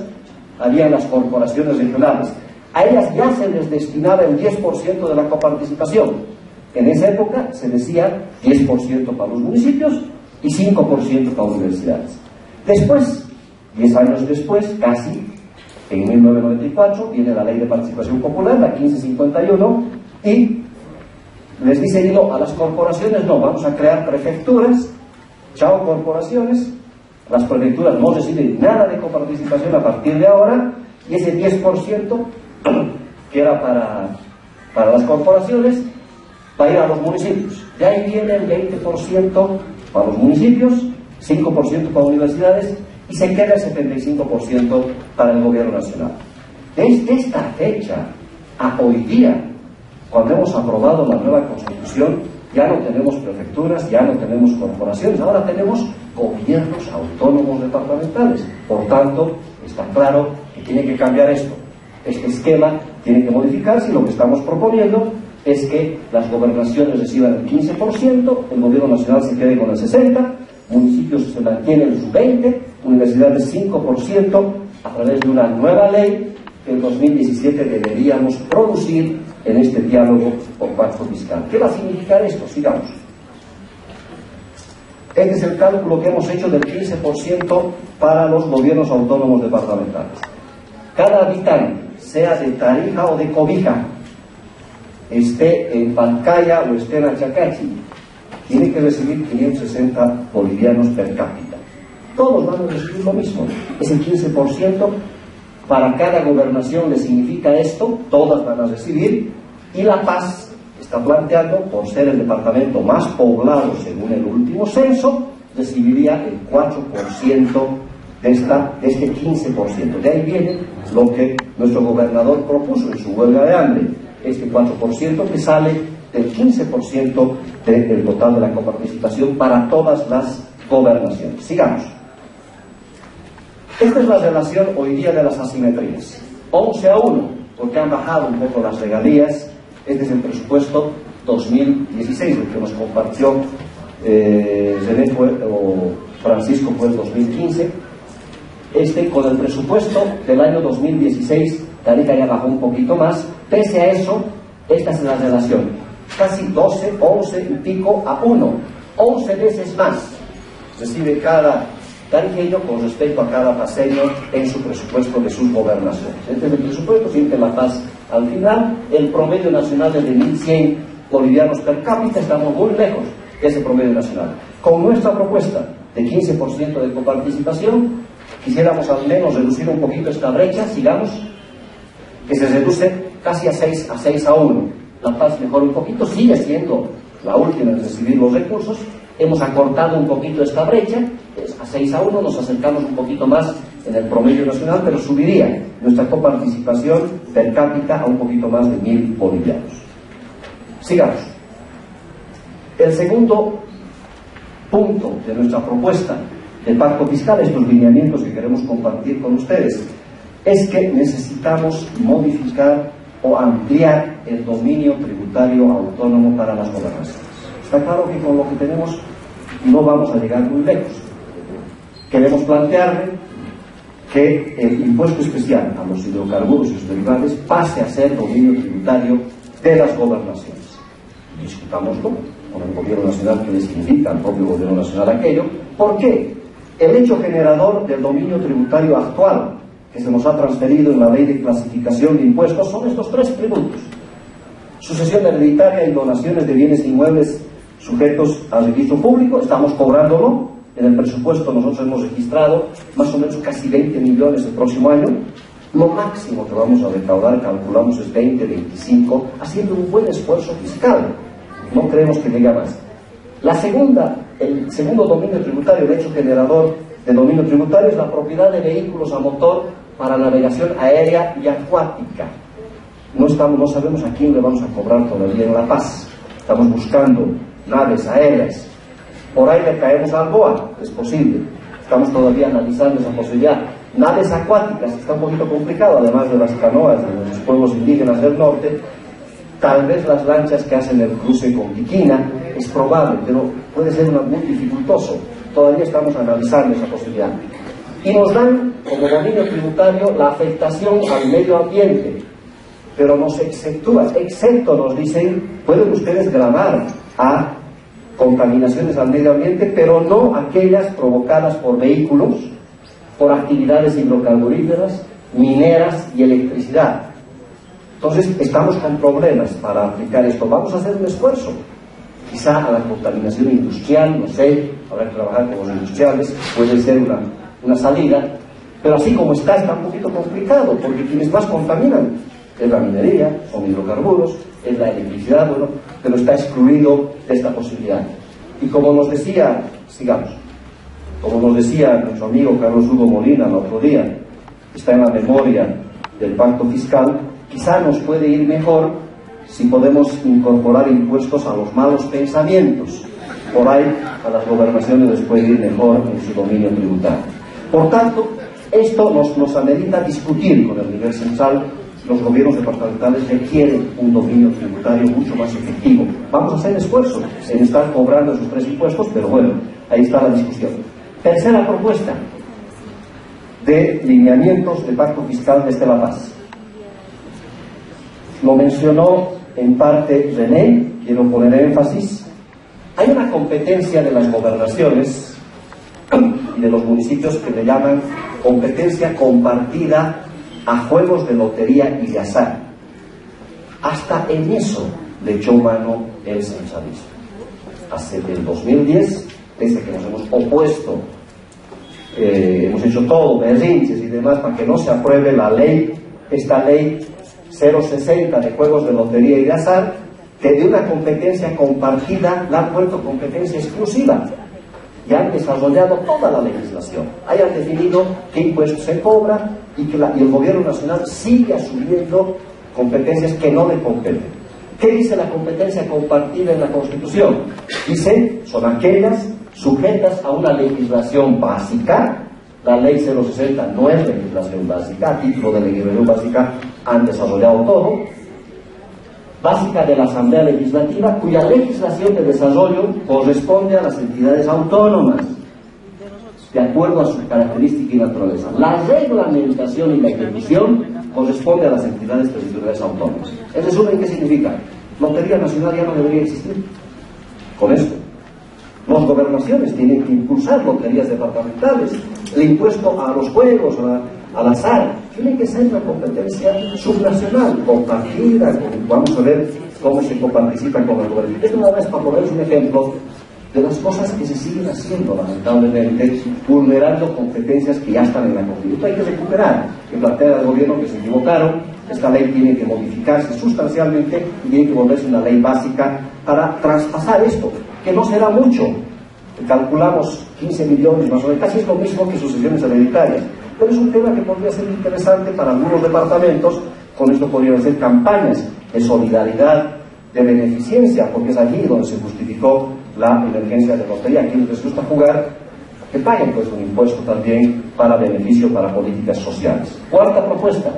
había las corporaciones regionales. A ellas ya se les destinaba el 10% de la coparticipación. En esa época se decía 10% para los municipios y 5% para universidades. Después, 10 años después, casi, en 1994, viene la Ley de Participación Popular, la 1551, y les dice a las corporaciones, no, vamos a crear prefecturas, chao corporaciones, las prefecturas no reciben nada de coparticipación a partir de ahora, y ese 10% que era para las corporaciones va a ir a los municipios. De ahí viene el 20% para los municipios, 5% para universidades, y se queda el 75% para el gobierno nacional. Desde esta fecha a hoy día, cuando hemos aprobado la nueva Constitución, ya no tenemos prefecturas, ya no tenemos corporaciones, ahora tenemos gobiernos autónomos departamentales. Por tanto, está claro que tiene que cambiar esto. Este esquema tiene que modificarse y lo que estamos proponiendo es que las gobernaciones reciban el 15%, el gobierno nacional se quede con el 60%, municipios se mantienen su 20%, universidades 5%, a través de una nueva ley que en 2017 deberíamos producir en este diálogo por pacto fiscal. ¿Qué va a significar esto? Sigamos. Este es el cálculo que hemos hecho del 15% para los gobiernos autónomos departamentales. Cada habitante, sea de Tarija o de Cobija, esté en Pancaya o esté en Achacachi, tiene que recibir 560 bolivianos per cápita. Todos van a recibir lo mismo. Es el 15%. Para cada gobernación le significa esto, todas van a recibir, y La Paz está planteando, por ser el departamento más poblado según el último censo, recibiría el 4% de este 15%. De ahí viene lo que nuestro gobernador propuso en su huelga de hambre, este 4% que sale del 15% del total de la coparticipación para todas las gobernaciones. Sigamos. Esta es la relación hoy día de las asimetrías. 11-1, porque han bajado un poco las regalías. Este es el presupuesto 2016, el que nos compartió René o Francisco fue el 2015. Con el presupuesto del año 2016, Tarija ya bajó un poquito más. Pese a eso, esta es la relación. Casi 12, 11 y pico a 1. 11 veces más recibe cada tarijeño con respecto a cada paseño en su presupuesto de sus gobernaciones. Este es el presupuesto, siempre La Paz al final. El promedio nacional es de 1.100 bolivianos per cápita, estamos muy lejos de ese promedio nacional. Con nuestra propuesta de 15% de coparticipación, quisiéramos al menos reducir un poquito esta brecha, sigamos, que se reduce casi a 6-1. La Paz mejora un poquito, sigue siendo la última en recibir los recursos. Hemos acortado un poquito esta brecha, a 6-1, nos acercamos un poquito más en el promedio nacional, pero subiría nuestra coparticipación per cápita a un poquito más de 1.000 bolivianos. Sigamos. El segundo punto de nuestra propuesta de pacto fiscal, estos lineamientos que queremos compartir con ustedes, es que necesitamos modificar o ampliar el dominio tributario autónomo para las gobernaciones. Está claro que con lo que tenemos no vamos a llegar muy lejos. Queremos plantearle que el impuesto especial a los hidrocarburos y sus derivados pase a ser dominio tributario de las gobernaciones. Discutámoslo con el gobierno nacional, que le significa al propio gobierno nacional aquello. ¿Por qué? El hecho generador del dominio tributario actual que se nos ha transferido en la ley de clasificación de impuestos son estos 3 tributos: sucesión hereditaria y donaciones de bienes inmuebles sujetos al registro público. Estamos cobrándolo. En el presupuesto nosotros hemos registrado más o menos casi 20 millones el próximo año. Lo máximo que vamos a recaudar, calculamos, es 20, 25, haciendo un buen esfuerzo fiscal. No creemos que llegue a más. El segundo dominio tributario, el hecho generador del dominio tributario, es la propiedad de vehículos a motor para navegación aérea y acuática. No sabemos a quién le vamos a cobrar todavía en La Paz. Estamos buscando naves aéreas. Por ahí le caemos al BOA, es posible. Estamos todavía analizando esa posibilidad. Naves acuáticas, está un poquito complicado, además de las canoas de los pueblos indígenas del norte. Tal vez las lanchas que hacen el cruce con Piquina, es probable, pero puede ser muy dificultoso. Todavía estamos analizando esa posibilidad. Y nos dan, como dominio tributario, la afectación al medio ambiente, pero nos exceptúa, excepto nos dicen, pueden ustedes gravar a contaminaciones al medio ambiente, pero no aquellas provocadas por vehículos, por actividades hidrocarburíferas, mineras y electricidad. Entonces estamos con problemas para aplicar esto. Vamos a hacer un esfuerzo, quizá a la contaminación industrial, no sé, habrá que trabajar con los industriales, puede ser una salida, pero así como está un poquito complicado, porque quienes más contaminan es la minería, son hidrocarburos, es la electricidad, bueno, pero está excluido de esta posibilidad. Y como nos decía, sigamos, como nos decía nuestro amigo Carlos Hugo Molina el otro día, está en la memoria del pacto fiscal, quizá nos puede ir mejor si podemos incorporar impuestos a los malos pensamientos. Por ahí a las gobernaciones les puede ir mejor en su dominio tributario. Por tanto, esto nos amerita discutir con el nivel central. Los gobiernos departamentales requieren un dominio tributario mucho más efectivo. Vamos a hacer esfuerzos en estar cobrando esos 3 impuestos, pero bueno, ahí está la discusión. Tercera propuesta de lineamientos de pacto fiscal desde La Paz. Lo mencionó en parte René, quiero poner énfasis. Hay una competencia de las gobernaciones y de los municipios que le llaman competencia compartida a juegos de lotería y de azar. Hasta en eso le echó mano el centralismo. Desde el 2010, desde que nos hemos opuesto, hemos hecho todo, berrinches y demás, para que no se apruebe la ley, esta ley 060 de juegos de lotería y de azar, que de una competencia compartida la han vuelto competencia exclusiva. Y han desarrollado toda la legislación. Hayan definido qué impuestos se cobra y el gobierno nacional sigue asumiendo competencias que no le competen. ¿Qué dice la competencia compartida en la Constitución? Dice, son aquellas sujetas a una legislación básica. La ley 060 no es legislación básica, a título de legislación básica han desarrollado todo. Básica de la Asamblea Legislativa, cuya legislación de desarrollo corresponde a las entidades autónomas, de acuerdo a su característica y naturaleza. La reglamentación y la ejecución corresponde a las entidades territoriales autónomas. En resumen, ¿qué significa? Lotería Nacional ya no debería existir. Con esto, las gobernaciones tienen que impulsar loterías departamentales. El impuesto a los juegos, al azar, tiene que ser una competencia subnacional, compartida. Vamos a ver cómo se coparticipa con el gobierno. Esto nada más para ponerles un ejemplo de las cosas que se siguen haciendo, lamentablemente, vulnerando competencias que ya están en la Constitución. Hay que recuperar, que plantea el gobierno que se equivocaron. Esta ley tiene que modificarse sustancialmente y tiene que volverse una ley básica para traspasar esto, que no será mucho. Calculamos 15 millones más o menos, casi es lo mismo que sucesiones hereditarias. Pero es un tema que podría ser interesante para algunos departamentos. Con esto podrían hacer campañas de solidaridad, de beneficencia, porque es allí donde se justificó la emergencia de lotería. A quienes les gusta jugar, que paguen pues un impuesto también para beneficio, para políticas sociales. Cuarta propuesta,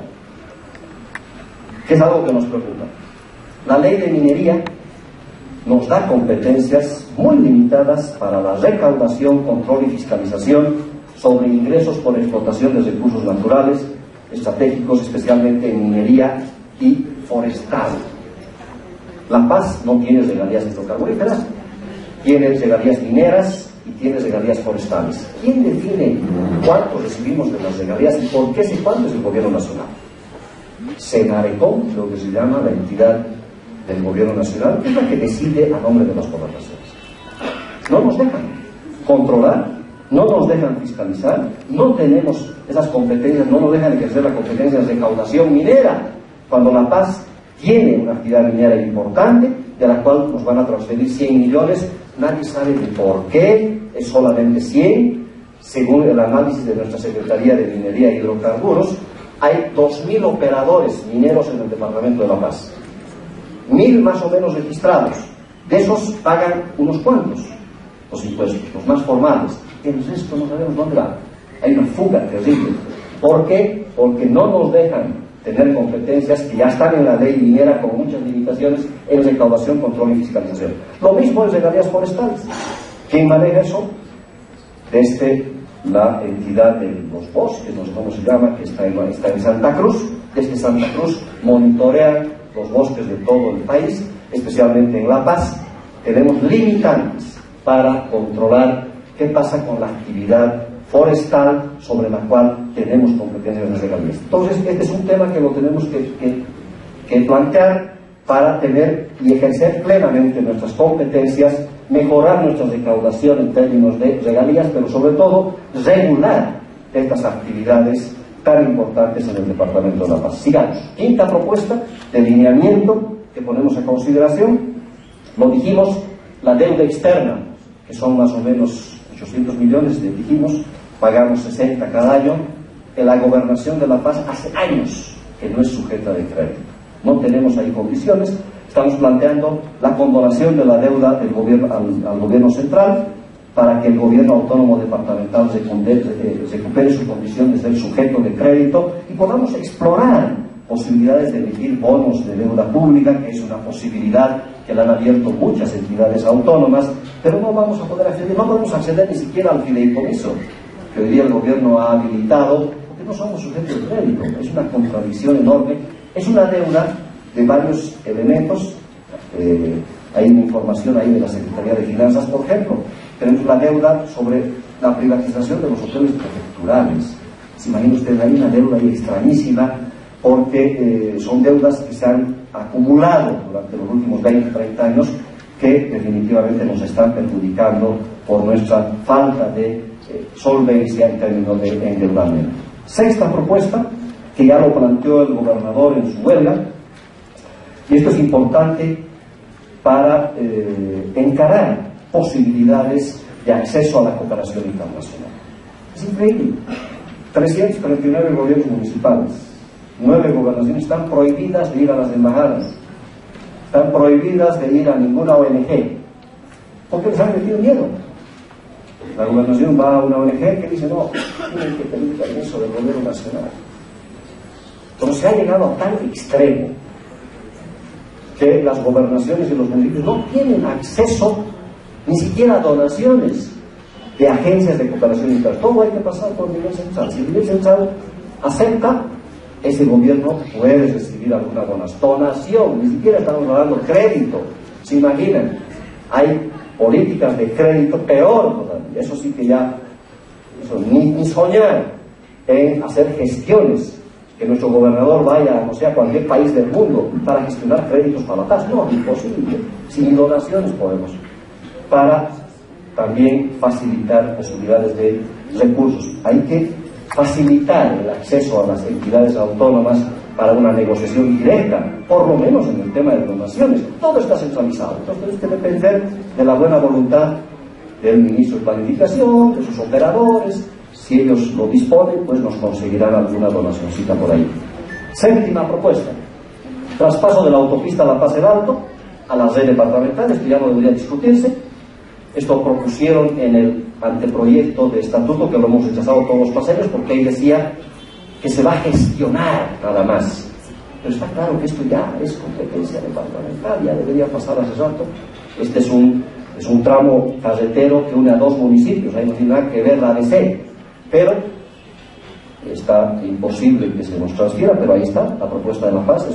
que es algo que nos preocupa. La ley de minería nos da competencias muy limitadas para la recaudación, control y fiscalización sobre ingresos por explotación de recursos naturales estratégicos, especialmente en minería y forestal. La Paz no tiene regalías hidrocarburíferas, tiene regalías mineras y tiene regalías forestales. ¿Quién define cuánto recibimos de las regalías y por qué se cuánto es el gobierno nacional? Senarecom, lo que se llama la entidad del gobierno nacional, es la que decide a nombre de las gobernaciones. No nos dejan controlar no nos dejan fiscalizar, no tenemos esas competencias, no nos dejan ejercer la competencia de recaudación minera, cuando La Paz tiene una actividad minera importante, de la cual nos van a transferir 100 millones, nadie sabe de por qué, es solamente 100, según el análisis de nuestra Secretaría de Minería e Hidrocarburos, hay 2.000 operadores mineros en el departamento de La Paz, 1.000 más o menos registrados, de esos pagan unos cuantos los impuestos, los más formales, el resto no sabemos dónde va, hay una fuga terrible. ¿Por qué? Porque no nos dejan tener competencias que ya están en la ley minera con muchas limitaciones en recaudación, control y fiscalización. Lo mismo en regalías forestales. ¿Quién maneja eso? Desde la entidad de los bosques, no sé cómo se llama, que está en Santa Cruz. Desde Santa Cruz monitorean los bosques de todo el país, especialmente en La Paz. Tenemos limitantes para controlar qué pasa con la actividad forestal sobre la cual tenemos competencias de regalías. Entonces, este es un tema que lo tenemos que plantear para tener y ejercer plenamente nuestras competencias, mejorar nuestra recaudación en términos de regalías, pero sobre todo regular estas actividades tan importantes en el departamento de La Paz. Sigamos. Quinta propuesta de lineamiento que ponemos a consideración, lo dijimos, la deuda externa, que son más o menos 800 millones, dijimos, pagamos 60 cada año. En la gobernación de La Paz hace años que no es sujeta de crédito, no tenemos ahí condiciones. Estamos planteando la condonación de la deuda del gobierno al gobierno central para que el gobierno autónomo departamental recupere su condición de ser sujeto de crédito y podamos explorar posibilidades de emitir bonos de deuda pública, que es una posibilidad que le han abierto muchas entidades autónomas, pero no vamos a poder acceder, no podemos acceder ni siquiera al fideicomiso que hoy día el gobierno ha habilitado, porque no somos sujetos de crédito. Es una contradicción enorme, es una deuda de varios elementos. Hay una información ahí de la Secretaría de Finanzas, por ejemplo. Tenemos la deuda sobre la privatización de los hoteles prefecturales. Se imagina usted, hay una deuda ahí extrañísima, porque son deudas que se han acumulado durante los últimos 20, 30 años, que definitivamente nos están perjudicando por nuestra falta de solvencia en términos de endeudamiento. Sexta propuesta, que ya lo planteó el gobernador en su huelga, y esto es importante para encarar posibilidades de acceso a la cooperación internacional. Es increíble. 339 gobiernos municipales, 9 gobernaciones están prohibidas de ir a las embajadas, están prohibidas de ir a ninguna ONG, porque les han metido miedo. La gobernación va a una ONG que dice, no, tienen que pedir permiso del gobierno nacional. Entonces se ha llegado a tal extremo que las gobernaciones y los municipios no tienen acceso ni siquiera a donaciones de agencias de cooperación internacional. Todo hay que pasar por el nivel central. Si el nivel central acepta, ese gobierno puede recibir alguna donación, ni siquiera estamos hablando de crédito. ¿Se imaginan? Hay políticas de crédito peor todavía. Eso sí que ya, ni soñar en hacer gestiones, que nuestro gobernador vaya, no sé, a cualquier país del mundo para gestionar créditos para La Paz. No, imposible. Sin donaciones podemos. Para también facilitar posibilidades de recursos. Hay que facilitar el acceso a las entidades autónomas para una negociación directa, por lo menos en el tema de donaciones. Todo está centralizado. Entonces tenemos que depender de la buena voluntad del ministro de Planificación, de sus operadores. Si ellos lo disponen, pues nos conseguirán alguna donacioncita por ahí. Séptima propuesta: traspaso de la autopista La Paz del Alto a la red departamental. Esto ya no debería discutirse. Esto propusieron en el anteproyecto de estatuto, que lo hemos rechazado todos los paseños, porque ahí decía que se va a gestionar nada más. Pero está claro que esto ya es competencia departamental, ya debería pasar hace rato. Este es un tramo carretero que une a 2 municipios, ahí no tiene nada que ver la ADC, pero está imposible que se nos transfiera, pero ahí está, la propuesta de La Paz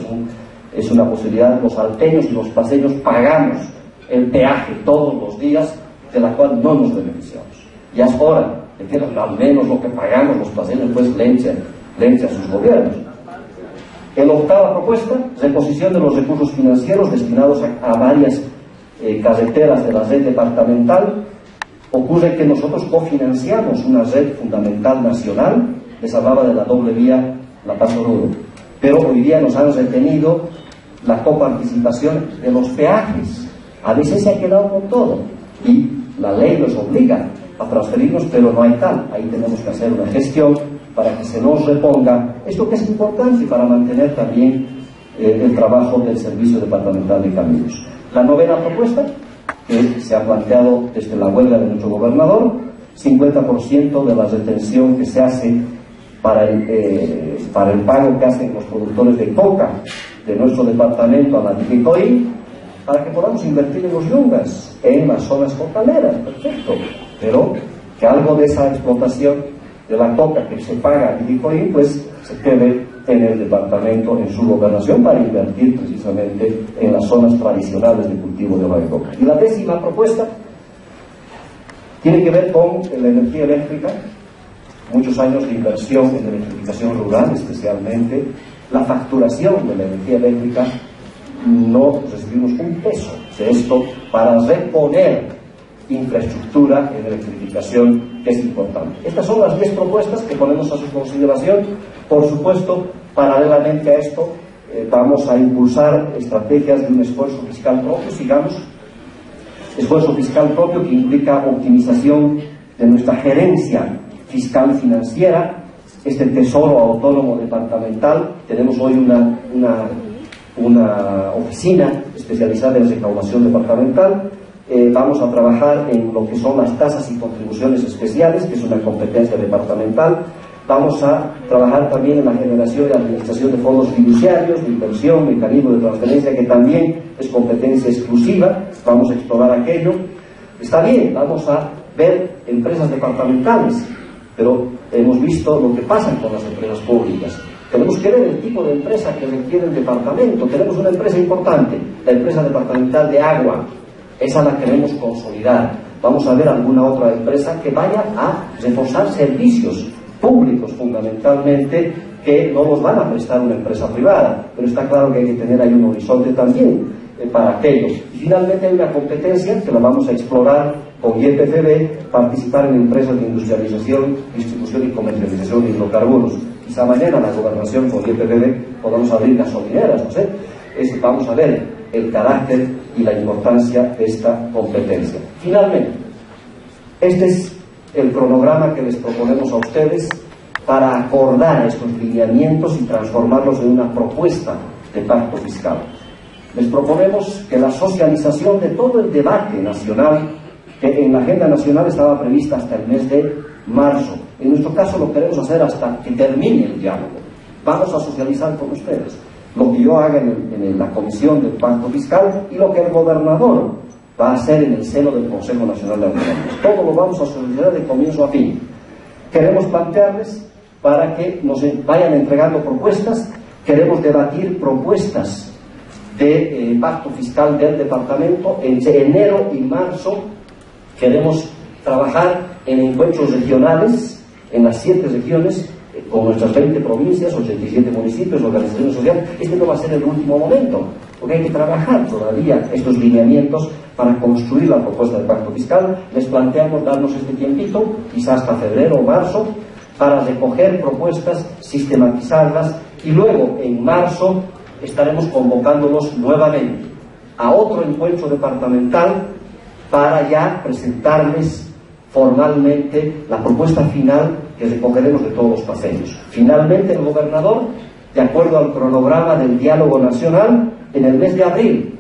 es una posibilidad. Los salteños y los paseños pagamos el peaje todos los días, de la cual no nos beneficiamos. Ya es hora de que al menos lo que pagamos los paseños pues lence a sus gobiernos. En la octava propuesta, reposición de los recursos financieros destinados a varias carreteras de la red departamental, Ocurre que nosotros cofinanciamos una red fundamental nacional, les hablaba de la doble vía La Paz-Oruro, pero hoy día nos han retenido la coparticipación de los peajes. A veces se ha quedado con todo y la ley nos obliga a transferirnos, pero no hay tal. Ahí tenemos que hacer una gestión para que se nos reponga esto, que es importante para mantener también el trabajo del Servicio Departamental de Caminos. La novena propuesta que se ha planteado desde la huelga de nuestro gobernador: 50% de la retención que se hace para el pago que hacen los productores de coca de nuestro departamento a la DIGECOI, para que podamos invertir en los yungas, en las zonas cocaleras. Perfecto, pero que algo de esa explotación de la coca que se paga a DIGECOI, pues se quede en el departamento, en su gobernación, para invertir precisamente en las zonas tradicionales de cultivo de hoja de coca. Y la décima propuesta tiene que ver con la energía eléctrica. Muchos años de inversión en electrificación rural, especialmente. La facturación de la energía eléctrica, no recibimos un peso de esto para reponer infraestructura en electrificación, que es importante. Estas son las 10 propuestas que ponemos a su consideración. Por supuesto, paralelamente a esto, vamos a impulsar estrategias de un esfuerzo fiscal propio, esfuerzo fiscal propio que implica optimización de nuestra gerencia fiscal financiera, este tesoro autónomo departamental. Tenemos hoy una oficina especializada en recaudación departamental. Vamos a trabajar en lo que son las tasas y contribuciones especiales, que es una competencia departamental. Vamos a trabajar también en la generación y administración de fondos fiduciarios, de inversión, mecanismo de transferencia, que también es competencia exclusiva. Vamos a explorar aquello. Está bien, vamos a ver empresas departamentales, pero hemos visto lo que pasa con las empresas públicas. Tenemos que ver el tipo de empresa que requiere el departamento. Tenemos una empresa importante, la empresa departamental de agua. Esa la queremos consolidar. Vamos a ver alguna otra empresa que vaya a reforzar servicios públicos, fundamentalmente, que no los van a prestar una empresa privada. Pero está claro que hay que tener ahí un horizonte también para aquello. Y finalmente hay una competencia que la vamos a explorar con YPFB, participar en empresas de industrialización, distribución y comercialización de hidrocarburos. Quizá mañana la gobernación con YPFB podamos abrir gasolineras, no sé. Vamos a ver el carácter y la importancia de esta competencia. Finalmente, este es el cronograma que les proponemos a ustedes para acordar estos lineamientos y transformarlos en una propuesta de pacto fiscal. Les proponemos que la socialización de todo el debate nacional, que en la agenda nacional estaba prevista hasta el mes de marzo, en nuestro caso lo queremos hacer hasta que termine el diálogo. Vamos a socializar con ustedes lo que yo haga en la comisión del pacto fiscal y lo que el gobernador va a hacer en el seno del Consejo Nacional de Autonomías. Todo lo vamos a socializar de comienzo a fin. Queremos plantearles para que nos vayan entregando propuestas. Queremos debatir propuestas de pacto fiscal del departamento entre enero y marzo. Queremos trabajar en encuentros regionales en las 7 regiones, con nuestras 20 provincias, 87 municipios, organizaciones sociales. Este no va a ser el último momento, porque hay que trabajar todavía estos lineamientos para construir la propuesta de pacto fiscal. Les planteamos darnos este tiempito, quizás hasta febrero o marzo, para recoger propuestas, sistematizarlas, y luego en marzo estaremos convocándolos nuevamente a otro encuentro departamental para ya presentarles formalmente la propuesta final que recogeremos de todos los paseños. Finalmente, el gobernador, de acuerdo al cronograma del diálogo nacional, en el mes de abril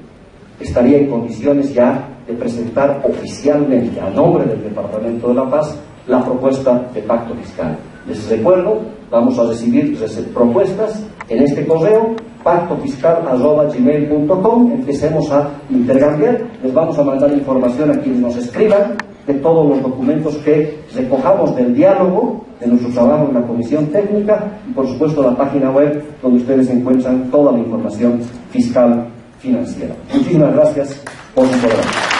estaría en condiciones ya de presentar oficialmente, a nombre del Departamento de La Paz, la propuesta de pacto fiscal. Les recuerdo, vamos a recibir propuestas en este correo, pactofiscal@gmail.com. Empecemos a intercambiar. Les vamos a mandar información a quienes nos escriban de todos los documentos que recojamos del diálogo, de nuestro trabajo en la comisión técnica, y por supuesto la página web donde ustedes encuentran toda la información fiscal financiera. Muchísimas gracias por su programa.